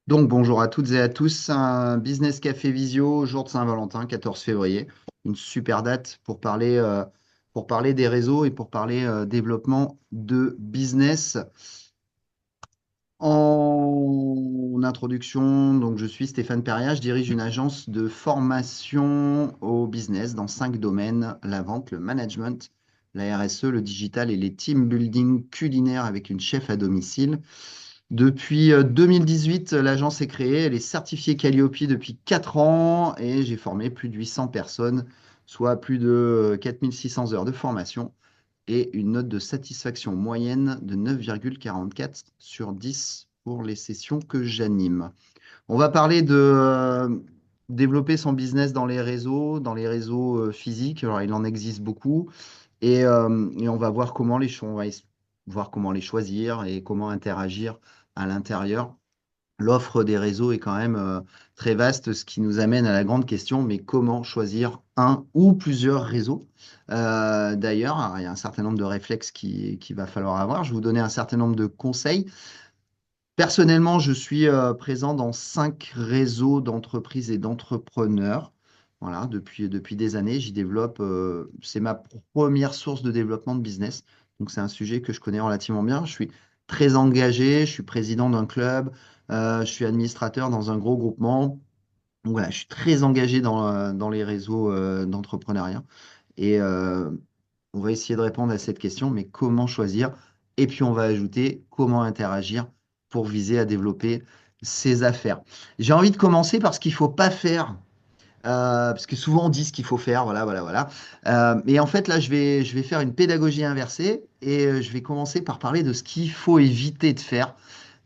Donc, bonjour à toutes et à tous. Un Business Café Visio, jour de Saint-Valentin, 14 février. Une super date pour parler des réseaux et pour parler développement de business. En introduction, donc je suis Stéphane Perria, je dirige une agence de formation au business dans 5 domaines: la vente, le management, la RSE, le digital et les team building culinaires avec une chef à domicile. Depuis 2018, l'agence est créée, elle est certifiée Calliope depuis 4 ans et j'ai formé plus de 800 personnes, soit plus de 4600 heures de formation et une note de satisfaction moyenne de 9,44 sur 10 pour les sessions que j'anime. On va parler de développer son business dans les réseaux physiques. Alors, il en existe beaucoup et on va voir voir comment les choisir et comment interagir à l'intérieur. L'offre des réseaux est quand même très vaste, ce qui nous amène à la grande question, mais comment choisir un ou plusieurs réseaux? D'ailleurs, alors, il y a un certain nombre de réflexes qu'il va falloir avoir. Je vais vous donner un certain nombre de conseils. Personnellement, je suis présent dans 5 réseaux d'entreprises et d'entrepreneurs. Voilà, depuis des années, j'y développe. C'est ma première source de développement de business. Donc, c'est un sujet que je connais relativement bien. Je suis très engagé. Je suis président d'un club. Je suis administrateur dans un gros groupement. Donc, voilà, je suis très engagé dans les réseaux d'entrepreneuriat. Et on va essayer de répondre à cette question, mais comment choisir? Et puis on va ajouter comment interagir pour viser à développer ses affaires. J'ai envie de commencer par ce qu'il ne faut pas faire, parce que souvent on dit ce qu'il faut faire, voilà, voilà, voilà. Et en fait, là, je vais faire une pédagogie inversée et je vais commencer par parler de ce qu'il faut éviter de faire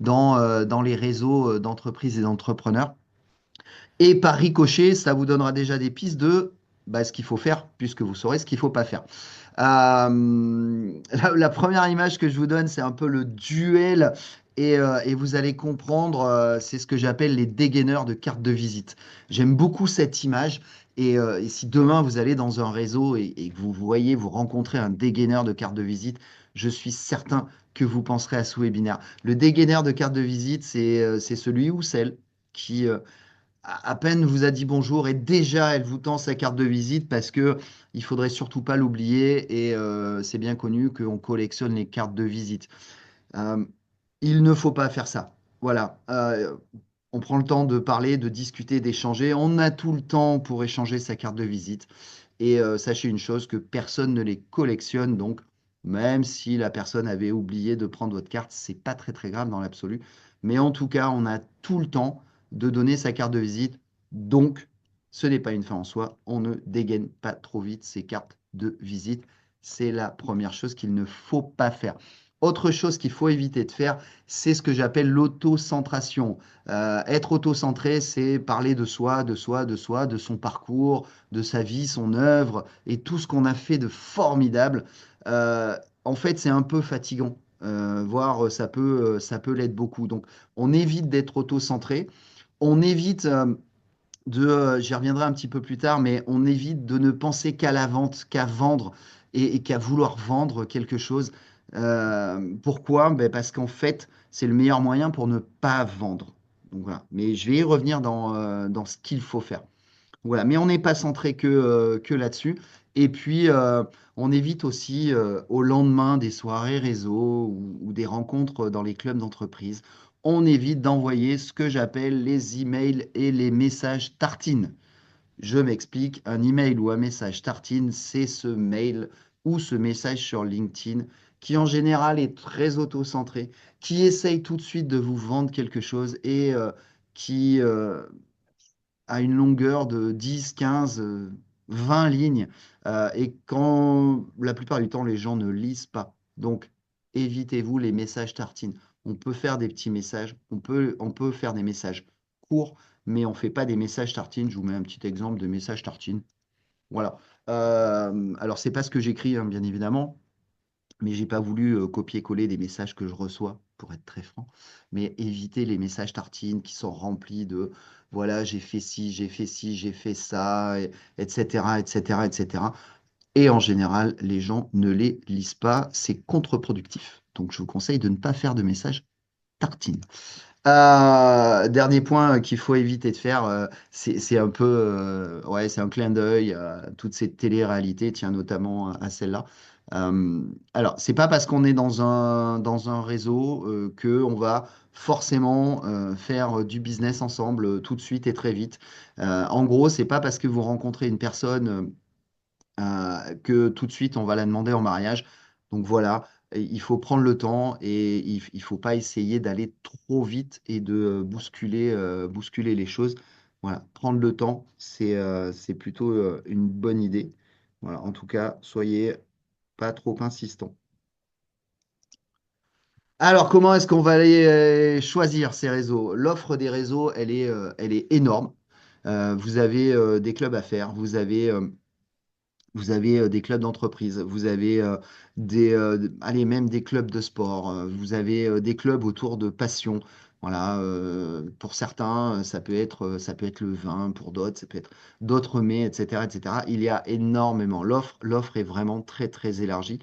dans les réseaux d'entreprises et d'entrepreneurs. Et par ricochet, ça vous donnera déjà des pistes de ce qu'il faut faire, puisque vous saurez ce qu'il ne faut pas faire. La première image que je vous donne, c'est un peu le duel. Et vous allez comprendre, c'est ce que j'appelle les dégaineurs de cartes de visite. J'aime beaucoup cette image. Et si demain vous allez dans un réseau et que vous voyez, vous rencontrez un dégaineur de cartes de visite, je suis certain que vous penserez à ce webinaire. Le dégaineur de cartes de visite, c'est celui ou celle qui, à peine vous a dit bonjour et déjà elle vous tend sa carte de visite parce que il faudrait surtout pas l'oublier et c'est bien connu qu'on collectionne les cartes de visite. Euh, il ne faut pas faire ça. Voilà. On prend le temps de parler, de discuter, d'échanger. On a tout le temps pour échanger sa carte de visite. Et sachez une chose, que personne ne les collectionne. Donc, même si la personne avait oublié de prendre votre carte, c'est pas très très grave dans l'absolu. Mais en tout cas, on a tout le temps de donner sa carte de visite. Donc, ce n'est pas une fin en soi. On ne dégaine pas trop vite ses cartes de visite. C'est la première chose qu'il ne faut pas faire. Autre chose qu'il faut éviter de faire, c'est ce que j'appelle l'autocentration. Être autocentré, c'est parler de soi, de soi, de soi, de son parcours, de sa vie, son œuvre et tout ce qu'on a fait de formidable. En fait, c'est un peu fatigant, voire ça peut l'être beaucoup. Donc, on évite d'être auto-centré. On évite j'y reviendrai un petit peu plus tard, mais on évite de ne penser qu'à la vente, qu'à vendre et qu'à vouloir vendre quelque chose. Pourquoi? Ben parce qu'en fait, c'est le meilleur moyen pour ne pas vendre. Donc voilà. Mais je vais y revenir dans ce qu'il faut faire. Voilà, mais on n'est pas centré que là-dessus. Et puis, on évite aussi au lendemain des soirées réseau ou des rencontres dans les clubs d'entreprise, on évite d'envoyer ce que j'appelle les emails et les messages tartines. Je m'explique, un email ou un message tartine, c'est ce mail ou ce message sur LinkedIn qui en général est très auto-centré, qui essaye tout de suite de vous vendre quelque chose et qui, à une longueur de 10, 15, 20 lignes, et quand la plupart du temps, les gens ne lisent pas. Donc, évitez-vous les messages tartines. On peut faire des petits messages, on peut faire des messages courts, mais on ne fait pas des messages tartines. Je vous mets un petit exemple de message tartine. Voilà. Alors, c'est pas ce que j'écris, hein, bien évidemment, mais j'ai pas voulu copier-coller des messages que je reçois, pour être très franc, mais éviter les messages tartines qui sont remplis de voilà, j'ai fait ci, j'ai fait ci, j'ai fait ça, etc., etc., etc. Et en général, les gens ne les lisent pas, c'est contre-productif. Donc je vous conseille de ne pas faire de messages tartines. Dernier point qu'il faut éviter de faire, c'est un peu, ouais, c'est un clin d'œil à toutes ces télé-réalités, tiens, notamment à celle-là. Alors, c'est pas parce qu'on est dans un réseau que on va forcément faire du business ensemble tout de suite et très vite. En gros, c'est pas parce que vous rencontrez une personne que tout de suite on va la demander en mariage. Donc voilà, et il faut prendre le temps et il faut pas essayer d'aller trop vite et de bousculer les choses. Voilà, prendre le temps, c'est plutôt une bonne idée. Voilà, en tout cas, soyez pas trop insistant. Alors, comment est-ce qu'on va aller choisir ces réseaux? L'offre des réseaux, elle est énorme. Vous avez des clubs à faire, vous avez des clubs d'entreprise, vous avez allez, même des clubs de sport, vous avez des clubs autour de passion. Voilà, pour certains, ça peut être le vin, pour d'autres, ça peut être d'autres mets, etc., etc. Il y a énormément. L'offre est vraiment très, très élargie.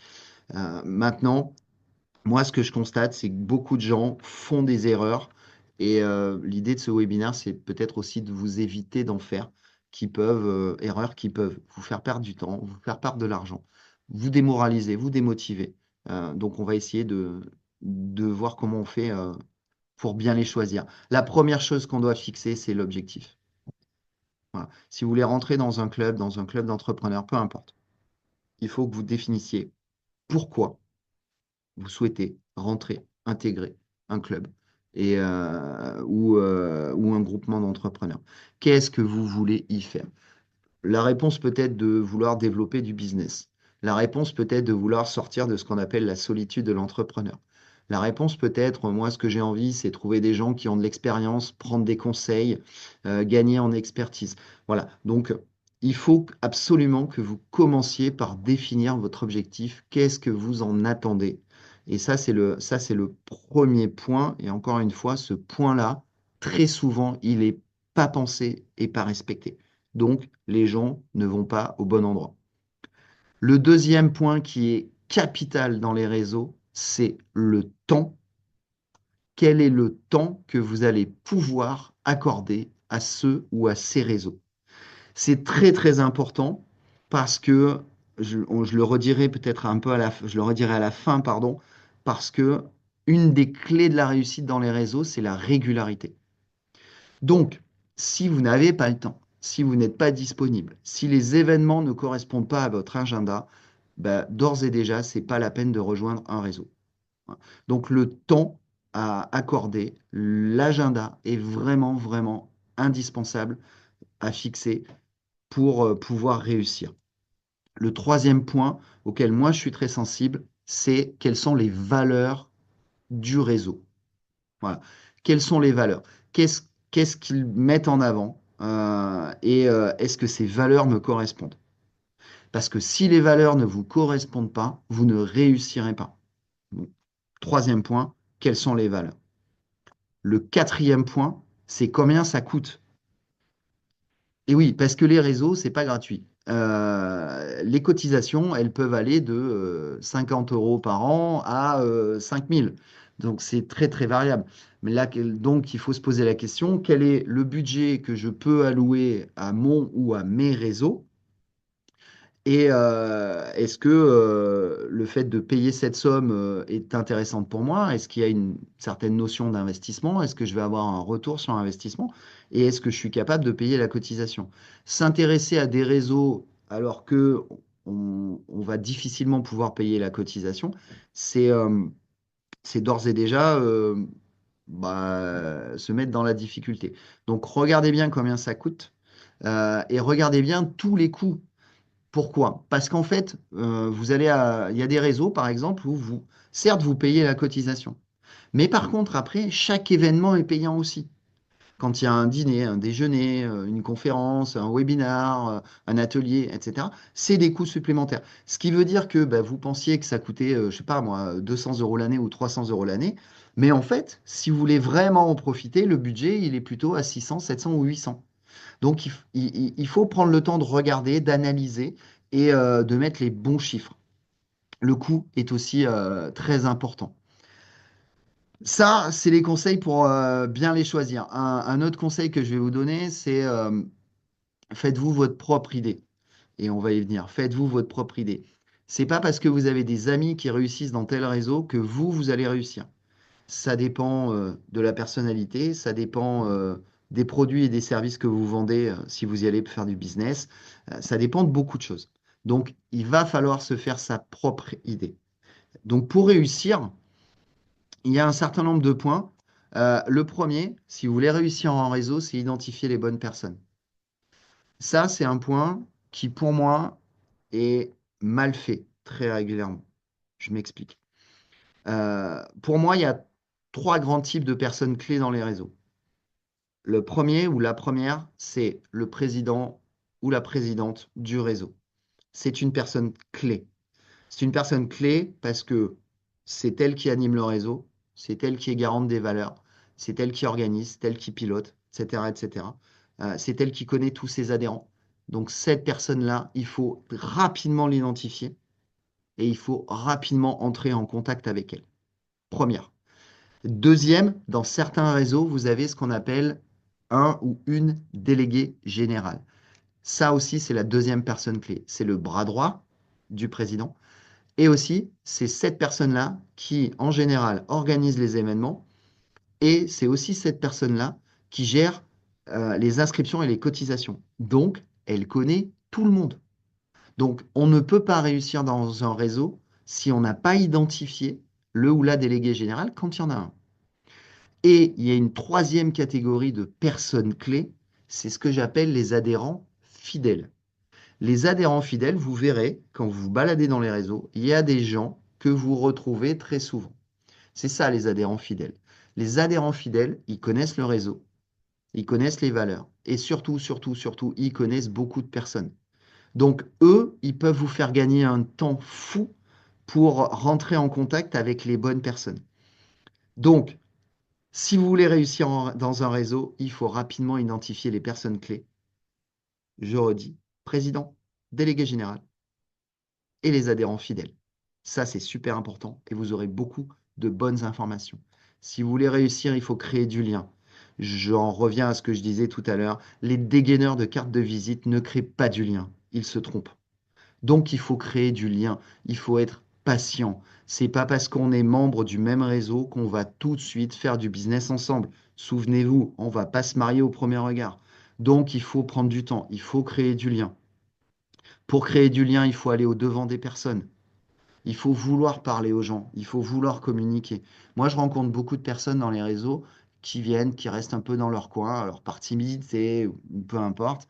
Maintenant, moi, ce que je constate, c'est que beaucoup de gens font des erreurs. Et l'idée de ce webinaire, c'est peut-être aussi de vous éviter d'en faire, erreurs qui peuvent vous faire perdre du temps, vous faire perdre de l'argent, vous démoraliser, vous démotiver. Donc, on va essayer de voir comment on fait pour bien les choisir. La première chose qu'on doit fixer, c'est l'objectif. Voilà. Si vous voulez rentrer dans un club d'entrepreneurs, peu importe, il faut que vous définissiez pourquoi vous souhaitez rentrer, intégrer un club ou un groupement d'entrepreneurs. Qu'est-ce que vous voulez y faire? La réponse peut être de vouloir développer du business. La réponse peut être de vouloir sortir de ce qu'on appelle la solitude de l'entrepreneur. La réponse peut être, moi, ce que j'ai envie, c'est trouver des gens qui ont de l'expérience, prendre des conseils, gagner en expertise. Voilà. Donc, il faut absolument que vous commenciez par définir votre objectif. Qu'est-ce que vous en attendez? Et ça, c'est le premier point. Et encore une fois, ce point-là, très souvent, il n'est pas pensé et pas respecté. Donc, les gens ne vont pas au bon endroit. Le deuxième point qui est capital dans les réseaux, c'est le temps. Quel est le temps que vous allez pouvoir accorder à ce ou à ces réseaux? C'est très très important parce que je le redirai peut-être un peu je le redirai à la fin, pardon, parce que une des clés de la réussite dans les réseaux, c'est la régularité. Donc, si vous n'avez pas le temps, si vous n'êtes pas disponible, si les événements ne correspondent pas à votre agenda, bah, d'ores et déjà, c'est pas la peine de rejoindre un réseau. Donc, le temps à accorder, l'agenda est vraiment, vraiment indispensable à fixer pour pouvoir réussir. Le troisième point auquel moi je suis très sensible, c'est quelles sont les valeurs du réseau. Voilà. Quelles sont les valeurs? Qu'est-ce qu'ils mettent en avant? Est-ce que ces valeurs me correspondent? Parce que si les valeurs ne vous correspondent pas, vous ne réussirez pas. Bon. Troisième point, quelles sont les valeurs? Le quatrième point, c'est combien ça coûte. Et oui, parce que les réseaux, c'est pas gratuit. Les cotisations, elles peuvent aller de 50 euros par an à 5 000. Donc, c'est très, très variable. Mais là, donc, il faut se poser la question, quel est le budget que je peux allouer à mon ou à mes réseaux? Et est-ce que le fait de payer cette somme est intéressante pour moi? Est-ce qu'il y a une certaine notion d'investissement? Est-ce que je vais avoir un retour sur investissement? Et est-ce que je suis capable de payer la cotisation? S'intéresser à des réseaux alors que on va difficilement pouvoir payer la cotisation, c'est c'est d'ores et déjà se mettre dans la difficulté. Donc regardez bien combien ça coûte et regardez bien tous les coûts. Pourquoi? Parce qu'en fait, il y a des réseaux, par exemple, où certes, vous payez la cotisation. Mais par contre, après, chaque événement est payant aussi. Quand il y a un dîner, un déjeuner, une conférence, un webinar, un atelier, etc., c'est des coûts supplémentaires. Ce qui veut dire que bah, vous pensiez que ça coûtait, je sais pas moi, 200 euros l'année ou 300 euros l'année. Mais en fait, si vous voulez vraiment en profiter, le budget, il est plutôt à 600, 700 ou 800. Donc, il faut prendre le temps de regarder, d'analyser et de mettre les bons chiffres. Le coût est aussi très important. Ça, c'est les conseils pour bien les choisir. Un autre conseil que je vais vous donner, c'est faites-vous votre propre idée. Et on va y venir. Faites-vous votre propre idée. C'est pas parce que vous avez des amis qui réussissent dans tel réseau que vous allez réussir. Ça dépend de la personnalité, ça dépend des produits et des services que vous vendez si vous y allez faire du business. Ça dépend de beaucoup de choses. Donc, il va falloir se faire sa propre idée. Donc, pour réussir, il y a un certain nombre de points. Le premier, si vous voulez réussir en réseau, c'est identifier les bonnes personnes. Ça, c'est un point qui, pour moi, est mal fait très régulièrement. Je m'explique. Pour moi, il y a trois grands types de personnes clés dans les réseaux. Le premier ou la première, c'est le président ou la présidente du réseau. C'est une personne clé. C'est une personne clé parce que c'est elle qui anime le réseau, c'est elle qui est garante des valeurs, c'est elle qui organise, c'est elle qui pilote, etc., etc. C'est elle qui connaît tous ses adhérents. Donc cette personne-là, il faut rapidement l'identifier et il faut rapidement entrer en contact avec elle. Première. Deuxième, dans certains réseaux, vous avez ce qu'on appelle un ou une déléguée générale. Ça aussi, c'est la deuxième personne clé. C'est le bras droit du président. Et aussi, c'est cette personne-là qui, en général, organise les événements. Et c'est aussi cette personne-là qui gère les inscriptions et les cotisations. Donc, elle connaît tout le monde. Donc, on ne peut pas réussir dans un réseau si on n'a pas identifié le ou la déléguée générale quand il y en a un. Et il y a une troisième catégorie de personnes clés, c'est ce que j'appelle les adhérents fidèles. Les adhérents fidèles, vous verrez, quand vous vous baladez dans les réseaux, il y a des gens que vous retrouvez très souvent. C'est ça, les adhérents fidèles. Les adhérents fidèles, ils connaissent le réseau, ils connaissent les valeurs, et surtout, surtout, surtout, ils connaissent beaucoup de personnes. Donc, eux, ils peuvent vous faire gagner un temps fou pour rentrer en contact avec les bonnes personnes. Donc, si vous voulez réussir dans un réseau, il faut rapidement identifier les personnes clés. Je redis, président, délégué général et les adhérents fidèles. Ça, c'est super important et vous aurez beaucoup de bonnes informations. Si vous voulez réussir, il faut créer du lien. J'en reviens à ce que je disais tout à l'heure. Les dégaineurs de cartes de visite ne créent pas du lien. Ils se trompent. Donc, il faut créer du lien. Il faut être patient. C'est pas parce qu'on est membre du même réseau qu'on va tout de suite faire du business ensemble. Souvenez-vous, on va pas se marier au premier regard. Donc, il faut prendre du temps. Il faut créer du lien. Pour créer du lien, il faut aller au-devant des personnes. Il faut vouloir parler aux gens, il faut vouloir communiquer. Moi, je rencontre beaucoup de personnes dans les réseaux qui viennent, qui restent un peu dans leur coin, alors par timidité ou peu importe,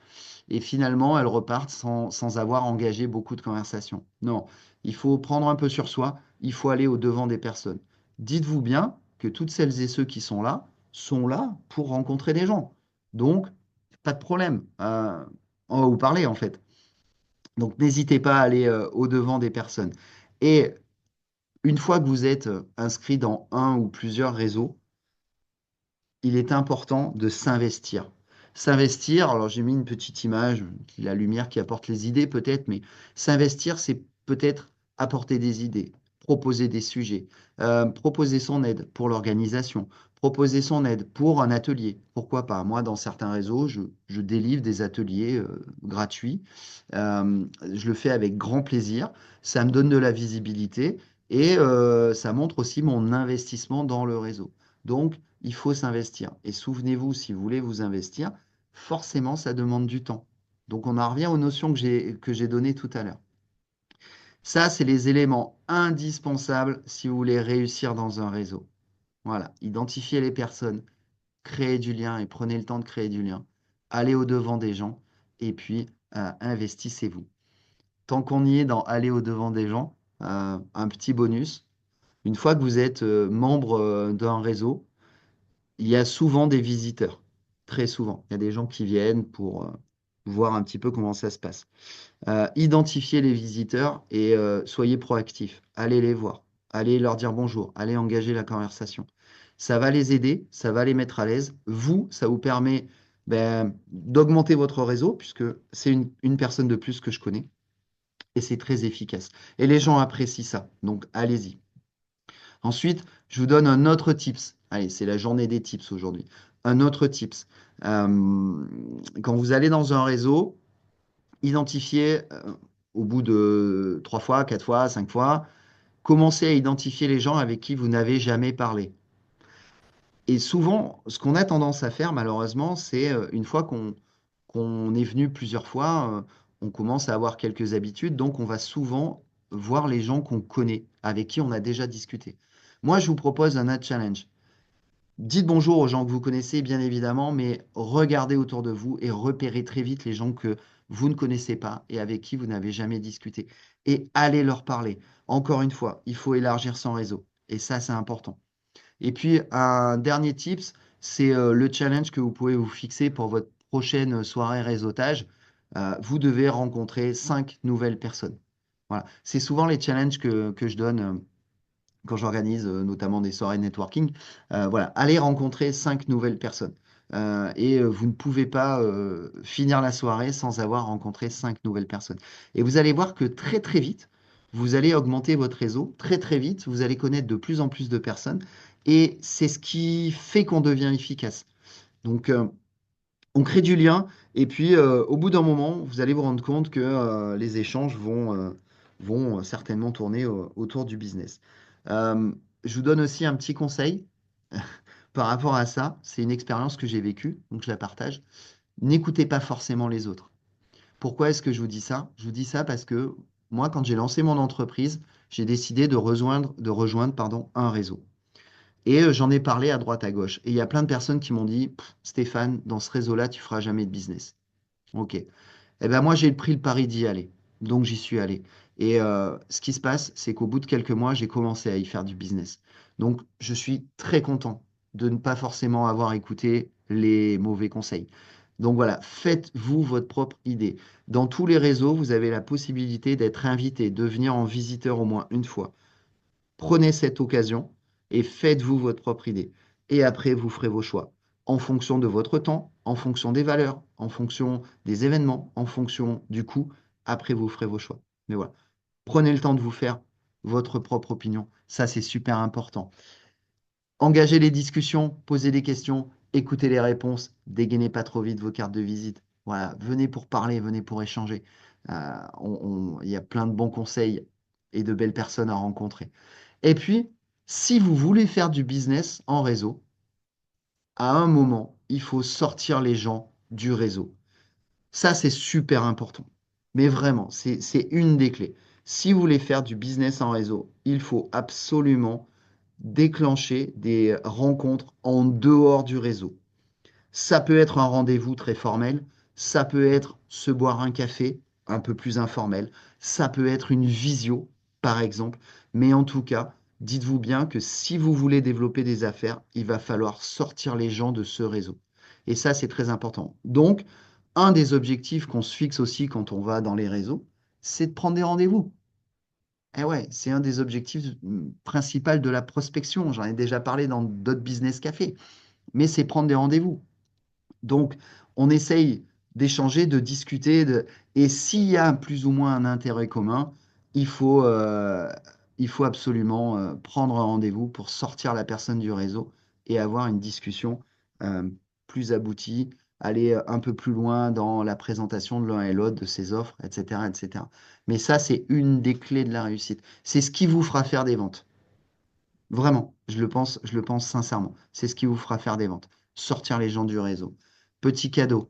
et finalement, elles repartent sans avoir engagé beaucoup de conversations. Non, il faut prendre un peu sur soi, il faut aller au-devant des personnes. Dites-vous bien que toutes celles et ceux qui sont là pour rencontrer des gens. Donc, pas de problème. On va vous parler en fait. Donc, n'hésitez pas à aller au-devant des personnes. Et une fois que vous êtes inscrit dans un ou plusieurs réseaux, il est important de s'investir. S'investir, alors j'ai mis une petite image, la lumière qui apporte les idées peut-être, mais s'investir, c'est peut-être apporter des idées, proposer des sujets, proposer son aide pour l'organisation, proposer son aide pour un atelier. Pourquoi pas? Moi, dans certains réseaux, je délivre des ateliers gratuits. Je le fais avec grand plaisir. Ça me donne de la visibilité et ça montre aussi mon investissement dans le réseau. Donc, il faut s'investir. Et souvenez-vous, si vous voulez vous investir, forcément, ça demande du temps. Donc, on en revient aux notions que j'ai données tout à l'heure. Ça, c'est les éléments indispensables si vous voulez réussir dans un réseau. Voilà, identifiez les personnes, créez du lien et prenez le temps de créer du lien. Allez au-devant des gens et puis investissez-vous. Tant qu'on y est dans aller au-devant des gens, un petit bonus. Une fois que vous êtes membre d'un réseau, il y a souvent des visiteurs, très souvent. Il y a des gens qui viennent pour voir un petit peu comment ça se passe. Identifiez les visiteurs et soyez proactifs. Allez les voir, allez leur dire bonjour, allez engager la conversation. Ça va les aider, ça va les mettre à l'aise. Vous, ça vous permet d'augmenter votre réseau, puisque c'est une personne de plus que je connais, et c'est très efficace. Et les gens apprécient ça, donc allez-y. Ensuite, Je vous donne un autre tips. Allez, c'est la journée des tips aujourd'hui. Un autre tips. Euh, Quand vous allez dans un réseau, identifiez au bout de 3 fois, 4 fois, 5 fois, commencez à identifier les gens avec qui vous n'avez jamais parlé. Et souvent, ce qu'on a tendance à faire, malheureusement, c'est une fois qu'on est venu plusieurs fois, on commence à avoir quelques habitudes, donc on va souvent voir les gens qu'on connaît, avec qui on a déjà discuté. Moi, je vous propose un autre challenge. Dites bonjour aux gens que vous connaissez, bien évidemment, mais regardez autour de vous et repérez très vite les gens que vous ne connaissez pas et avec qui vous n'avez jamais discuté. Et allez leur parler. Encore une fois, il faut élargir son réseau. Et ça, c'est important. Et puis, un dernier tips, c'est le challenge que vous pouvez vous fixer pour votre prochaine soirée réseautage. Vous devez rencontrer 5 nouvelles personnes. Voilà. C'est souvent les challenges que je donne quand j'organise notamment des soirées networking. Voilà. Allez rencontrer 5 nouvelles personnes. Vous ne pouvez pas finir la soirée sans avoir rencontré 5 nouvelles personnes. Et vous allez voir que très très vite, vous allez augmenter votre réseau. Très très vite, vous allez connaître de plus en plus de personnes. Et c'est ce qui fait qu'on devient efficace. Donc, on crée du lien. Et puis, au bout d'un moment, vous allez vous rendre compte que les échanges vont certainement tourner autour du business. Euh, je vous donne aussi un petit conseil par rapport à ça. C'est une expérience que j'ai vécue, donc je la partage. N'écoutez pas forcément les autres. Pourquoi est-ce que je vous dis ça? Je vous dis ça parce que moi, quand j'ai lancé mon entreprise, j'ai décidé de rejoindre, pardon, un réseau. Et j'en ai parlé à droite à gauche. Et il y a plein de personnes qui m'ont dit, Stéphane, dans ce réseau-là, tu feras jamais de business. Ok. Eh ben moi, j'ai pris le pari d'y aller. Donc, j'y suis allé. Et ce qui se passe, c'est qu'au bout de quelques mois, j'ai commencé à y faire du business. Donc, je suis très content de ne pas forcément avoir écouté les mauvais conseils. Donc voilà, faites-vous votre propre idée. Dans tous les réseaux, vous avez la possibilité d'être invité, de venir en visiteur au moins une fois. Prenez cette occasion et faites-vous votre propre idée. Et après, vous ferez vos choix en fonction de votre temps, en fonction des valeurs, en fonction des événements, en fonction du coût. Après, vous ferez vos choix. Mais voilà, prenez le temps de vous faire votre propre opinion. Ça, c'est super important. Engagez les discussions, posez des questions, écoutez les réponses, dégainez pas trop vite vos cartes de visite. Voilà, venez pour parler, venez pour échanger. Il y a plein de bons conseils et de belles personnes à rencontrer. Et puis, si vous voulez faire du business en réseau, à un moment, il faut sortir les gens du réseau. Ça, c'est super important. Mais vraiment, c'est une des clés. Si vous voulez faire du business en réseau, il faut absolument déclencher des rencontres en dehors du réseau. Ça peut être un rendez-vous très formel, ça peut être se boire un café un peu plus informel, ça peut être une visio, par exemple. Mais en tout cas, dites-vous bien que si vous voulez développer des affaires, il va falloir sortir les gens de ce réseau. Et ça, c'est très important. Donc, un des objectifs qu'on se fixe aussi quand on va dans les réseaux, c'est de prendre des rendez-vous. Eh ouais, c'est un des objectifs principaux de la prospection. J'en ai déjà parlé dans d'autres business cafés. Mais c'est prendre des rendez-vous. Donc, on essaye d'échanger, de discuter. Et s'il y a plus ou moins un intérêt commun, il faut, euh, il faut absolument prendre un rendez-vous pour sortir la personne du réseau et avoir une discussion euh, plus aboutie, aller un peu plus loin dans la présentation de l'un et l'autre de ses offres, etc., etc. Mais ça, c'est une des clés de la réussite. C'est ce qui vous fera faire des ventes. Vraiment, je le pense sincèrement. C'est ce qui vous fera faire des ventes. Sortir les gens du réseau. Petit cadeau.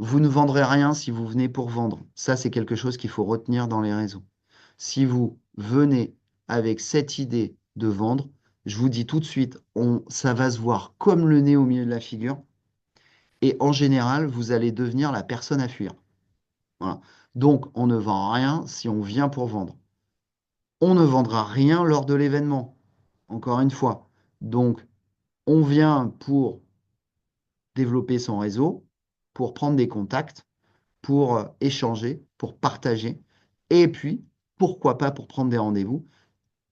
Vous ne vendrez rien si vous venez pour vendre. Ça, c'est quelque chose qu'il faut retenir dans les réseaux. Si vous venez avec cette idée de vendre, je vous dis tout de suite, ça va se voir comme le nez au milieu de la figure. Et en général, vous allez devenir la personne à fuir. Voilà. Donc, on ne vend rien si on vient pour vendre. On ne vendra rien lors de l'événement. Encore une fois. Donc, on vient pour développer son réseau, pour prendre des contacts, pour échanger, pour partager, et puis, pourquoi pas pour prendre des rendez-vous.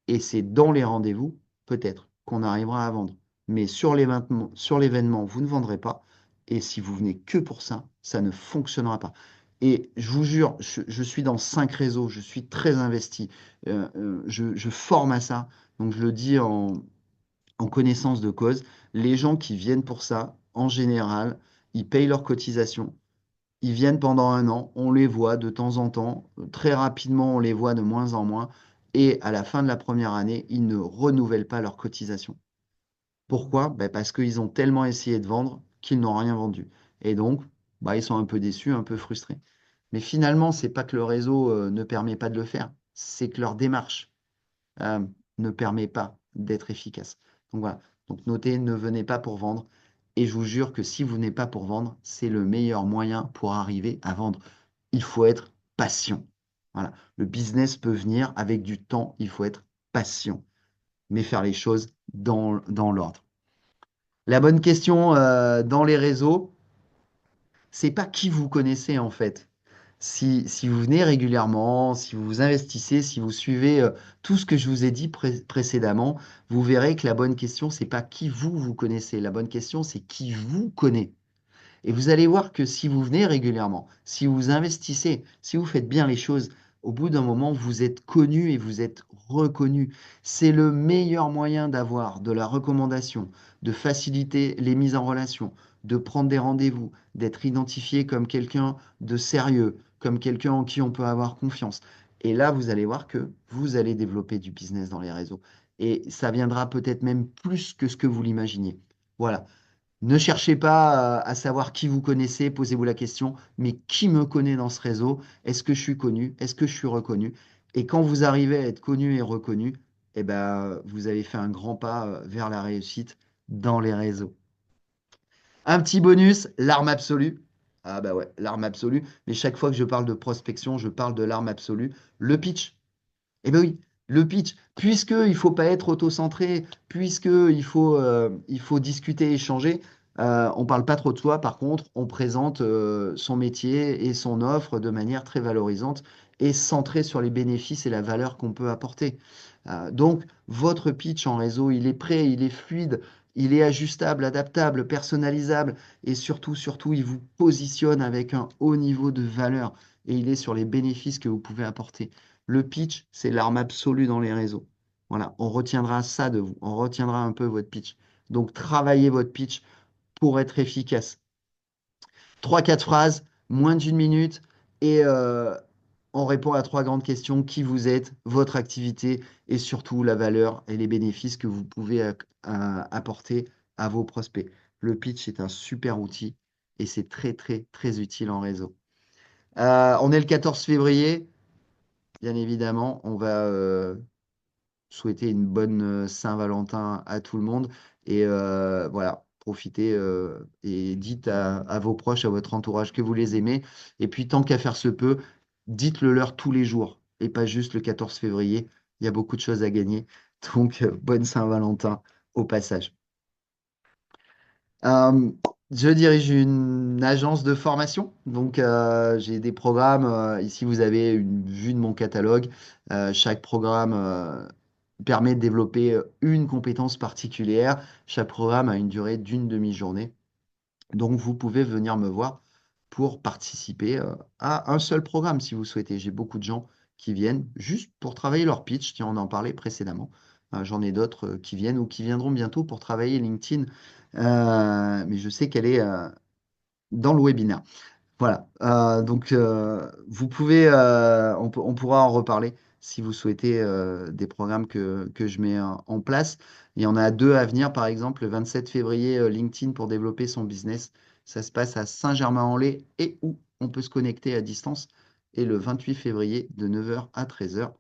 Et c'est dans les rendez-vous, peut-être, qu'on arrivera à vendre. Mais sur l'événement, vous ne vendrez pas. Et si vous venez que pour ça, ça ne fonctionnera pas. Et je vous jure, je suis dans 5 réseaux, je suis très investi, je forme à ça. Donc je le dis en connaissance de cause, les gens qui viennent pour ça, en général, ils payent leurs cotisations. Ils viennent pendant un an, on les voit de temps en temps, très rapidement, on les voit de moins en moins, et à la fin de la première année, ils ne renouvellent pas leurs cotisations. Pourquoi? Ben, parce qu'ils ont tellement essayé de vendre qu'ils n'ont rien vendu. Et donc, bah, ils sont un peu déçus, un peu frustrés. Mais finalement, c'est pas que le réseau ne permet pas de le faire, c'est que leur démarche euh, ne permet pas d'être efficace. Donc voilà. Donc notez, ne venez pas pour vendre. Et je vous jure que si vous venez pas pour vendre, c'est le meilleur moyen pour arriver à vendre. Il faut être patient. Voilà. Le business peut venir avec du temps, il faut être patient, mais faire les choses dans l'ordre. La bonne question dans les réseaux, c'est pas qui vous connaissez en fait. Si vous venez régulièrement, si vous investissez, si vous suivez tout ce que je vous ai dit précédemment, vous verrez que la bonne question, c'est pas qui vous connaissez. La bonne question, c'est qui vous connaît. Et vous allez voir que si vous venez régulièrement, si vous investissez, si vous faites bien les choses, au bout d'un moment, vous êtes connu et vous êtes reconnu. C'est le meilleur moyen d'avoir de la recommandation, de faciliter les mises en relation, de prendre des rendez-vous, d'être identifié comme quelqu'un de sérieux, comme quelqu'un en qui on peut avoir confiance. Et là, vous allez voir que vous allez développer du business dans les réseaux. Et ça viendra peut-être même plus que ce que vous l'imaginiez. Voilà. Ne cherchez pas à savoir qui vous connaissez, posez-vous la question, mais qui me connaît dans ce réseau? Est-ce que je suis connu? Est-ce que je suis reconnu? Et quand vous arrivez à être connu et reconnu, eh ben, vous avez fait un grand pas vers la réussite dans les réseaux. Un petit bonus, l'arme absolue. Ah bah ouais, l'arme absolue. Mais chaque fois que je parle de prospection, je parle de l'arme absolue. Le pitch. Eh bien oui, le pitch, puisqu'il ne faut pas être auto-centré, puisqu'il faut discuter, échanger, on ne parle pas trop de soi, par contre, on présente son métier et son offre de manière très valorisante et centrée sur les bénéfices et la valeur qu'on peut apporter. Donc, votre pitch en réseau, il est prêt, il est fluide, il est ajustable, adaptable, personnalisable et surtout, surtout, il vous positionne avec un haut niveau de valeur et il est sur les bénéfices que vous pouvez apporter. Le pitch, c'est l'arme absolue dans les réseaux. Voilà, on retiendra ça de vous. On retiendra un peu votre pitch. Donc, travaillez votre pitch pour être efficace. 3, 4 phrases, moins d'une minute, et on répond à 3 grandes questions. Qui vous êtes, votre activité, et surtout la valeur et les bénéfices que vous pouvez apporter à vos prospects. Le pitch est un super outil et c'est très, très, très utile en réseau. On est le 14 février. Bien évidemment, on va souhaiter une bonne Saint-Valentin à tout le monde. Et voilà, profitez et dites à vos proches, à votre entourage que vous les aimez. Et puis, tant qu'à faire se peut, dites-le leur tous les jours et pas juste le 14 février. Il y a beaucoup de choses à gagner. Donc, bonne Saint-Valentin au passage. Euh, je dirige une agence de formation, donc j'ai des programmes. Ici, vous avez une vue de mon catalogue. Chaque programme permet de développer une compétence particulière. Chaque programme a une durée d'une demi-journée. Donc, vous pouvez venir me voir pour participer à un seul programme si vous souhaitez. J'ai beaucoup de gens qui viennent juste pour travailler leur pitch. Tiens, on en parlait précédemment. J'en ai d'autres qui viennent ou qui viendront bientôt pour travailler LinkedIn. Mais je sais qu'elle est dans le webinaire. Voilà. Donc, vous pouvez, on pourra en reparler si vous souhaitez des programmes que je mets en place. Il y en a deux à venir, par exemple, le 27 février, LinkedIn pour développer son business. Ça se passe à Saint-Germain-en-Laye et où on peut se connecter à distance. Et le 28 février, de 9 heures à 13 heures.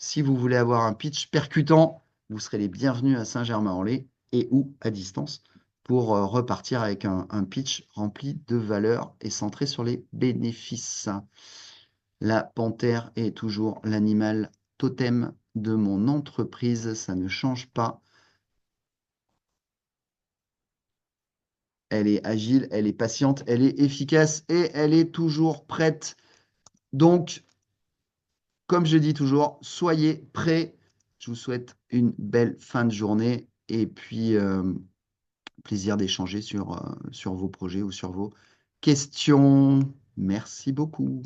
Si vous voulez avoir un pitch percutant, vous serez les bienvenus à Saint-Germain-en-Laye et ou à distance pour repartir avec un pitch rempli de valeur et centré sur les bénéfices. La panthère est toujours l'animal totem de mon entreprise, ça ne change pas. Elle est agile, elle est patiente, elle est efficace et elle est toujours prête. Donc, comme je dis toujours, soyez prêts. Je vous souhaite une belle fin de journée et puis plaisir d'échanger sur vos projets ou sur vos questions. Merci beaucoup.